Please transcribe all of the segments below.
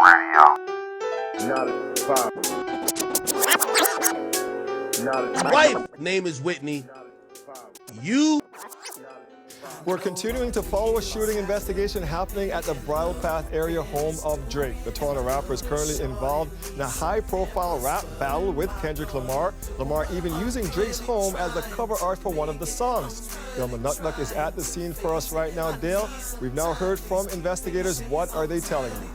My wife name is Whitney. You We're continuing to follow a shooting investigation happening at the Bridle Path area home of Drake. The Toronto rapper is currently involved in a high-profile rap battle with Kendrick Lamar. Lamar even using Drake's home as the cover art for one of the songs. Dale Manuknuk is at the scene for us right now. Dale, we've now heard from investigators. What are they telling you?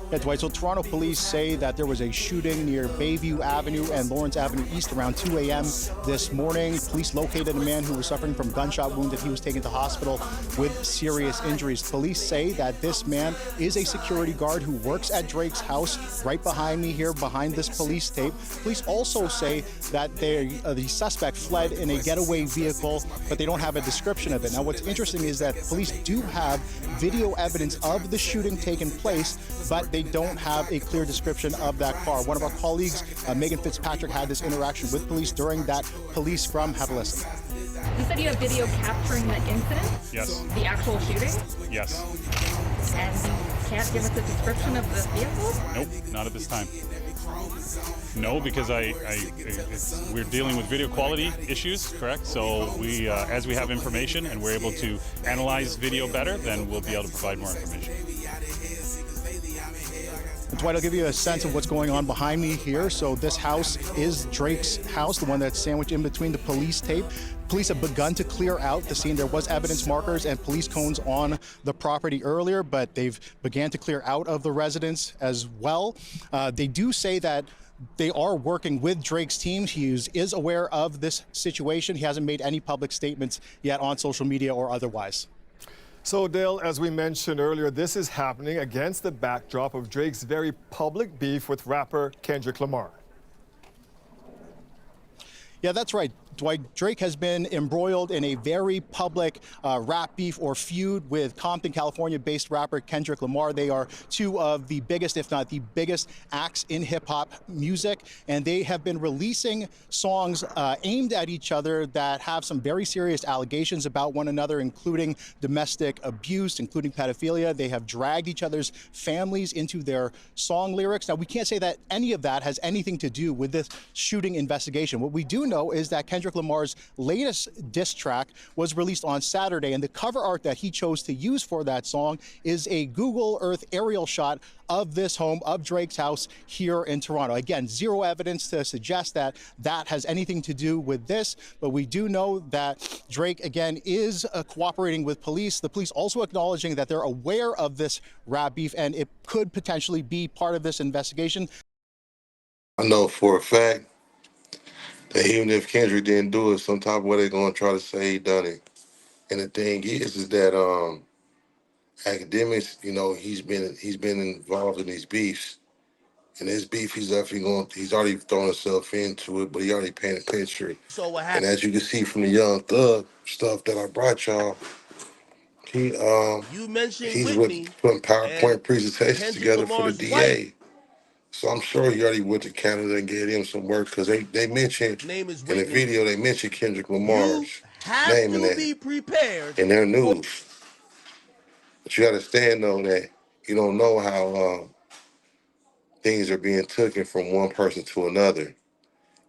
Yeah, Dwight, so Toronto police say that there was a shooting near Bayview Avenue and Lawrence Avenue East around 2 a.m. this morning. Police located a man who was suffering from gunshot wounds and he was taken to hospital with serious injuries. Police say that this man is a security guard who works at Drake's house right behind me here, behind this police tape. Police also say that the suspect fled in a getaway vehicle, but they don't have a description of it. Now, what's interesting is that police do have video evidence of the shooting taking place, but they don't have a clear description of that car. One of our colleagues, Megan Fitzpatrick, had this interaction with police during that police scrum. Have a listen. You said you have video capturing the incident? Yes. The actual shooting? Yes. And you can't give us a description of the vehicle? Nope, not at this time. No, because we're dealing with video quality issues, correct? So we, as we have information and we're able to analyze video better, then we'll be able to provide more information. Dwight, I'll give you a sense of what's going on behind me here. So this house is Drake's house, the one that's sandwiched in between the police tape. Police have begun to clear out the scene. There was evidence markers and police cones on the property earlier, but they've began to clear out of the residence as well. They do say that they are working with Drake's team. He is aware of this situation. He hasn't made any public statements yet on social media or otherwise. So, Dale, as we mentioned earlier, this is happening against the backdrop of Drake's very public beef with rapper Kendrick Lamar. Yeah, that's right. Dwight, Drake has been embroiled in a very public rap beef or feud with Compton, California-based rapper Kendrick Lamar. They are two of the biggest, if not the biggest, acts in hip-hop music, and they have been releasing songs aimed at each other that have some very serious allegations about one another, including domestic abuse, including pedophilia. They have dragged each other's families into their song lyrics. Now, we can't say that any of that has anything to do with this shooting investigation. What we do know is that Kendrick Lamar's latest diss track was released on Saturday, and the cover art that he chose to use for that song is a Google Earth aerial shot of this home, of Drake's house here in Toronto. Again, zero evidence to suggest that that has anything to do with this, but we do know that Drake, again, is cooperating with police. The police also acknowledging that they're aware of this rap beef and it could potentially be part of this investigation. I know for a fact that even if Kendrick didn't do it, some type of way they're gonna try to say he done it. And the thing is that academics, you know, he's been involved in these beefs, and this beef he's already thrown himself into it, but he already painted a picture. So what And happened? as you can see from the Young Thug stuff that I brought y'all, You mentioned he's Whitney putting PowerPoint and presentations Kendrick together for the Lamar's DA. wife. So I'm sure he already went to Canada and gave him some work because they mentioned Name is in the Whitney. video they mentioned Kendrick You Lamar's have name in to that be prepared. in their news. But you understand though that you don't know how things are being taken from one person to another,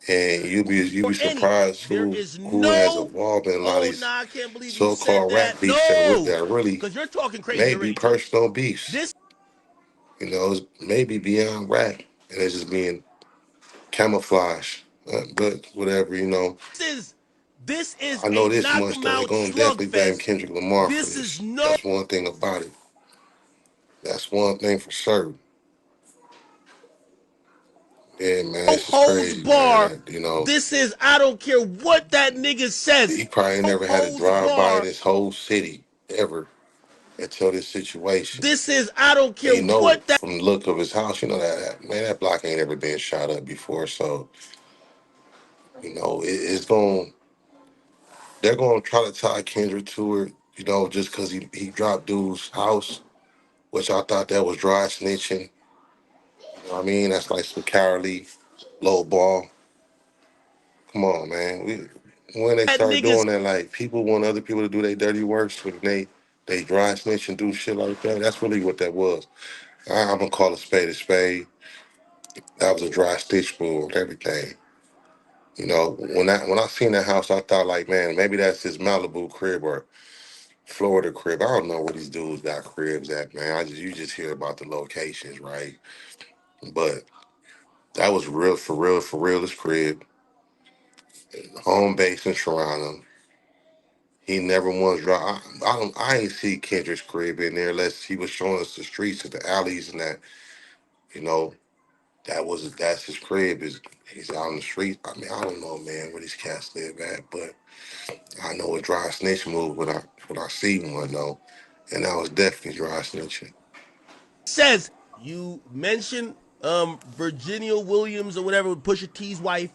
and you be For surprised there who is has no. involved in a lot of Oh, these nah, I can't believe you said so-called rap that. beefs No, that are really because you're talking crazy maybe already. personal beefs. This You know, it's maybe beyond rap, and it's just being camouflage. But whatever, you know. this is I know a this knock much 'em though. They're out gonna definitely blame slugfest. Kendrick Lamar for This this. is no That's one thing about it. That's one thing for certain. Yeah, man, this is holds crazy, bar. man. You know, This is I don't care what that nigga says. he probably No never had to holds drive by bar. in his whole city ever until this situation. This is I don't care And you know what that. from the look of his house, you know man, that block ain't ever been shot up before. So, you know, it's going they're gonna try to tie Kendrick to it, you know, just because he dropped dude's house, which I thought that was dry snitching. You know what I mean? That's like some cowardly low ball. Come on, man. When they That start niggas doing that, like people want other people to do their dirty work, so they They dry snitch and do shit like that. That's really what that was. I'm gonna call a spade a spade. That was a dry stitch move and everything. You know, when I seen that house, I thought like, man, maybe that's his Malibu crib or Florida crib. I don't know where these dudes got cribs at, man. You just hear about the locations, right? But that was for real. This crib, home base in Toronto. He never once dropped. I ain't see Kendrick's crib in there unless he was showing us the streets and the alleys and that. You know, that's his crib. He's out on the street. I mean, I don't know, man, where these cats live at, but I know a dry snitch move when I see one though, and that was definitely dry snitching. Says you mentioned Virginia Williams or whatever, Pusha T's wife.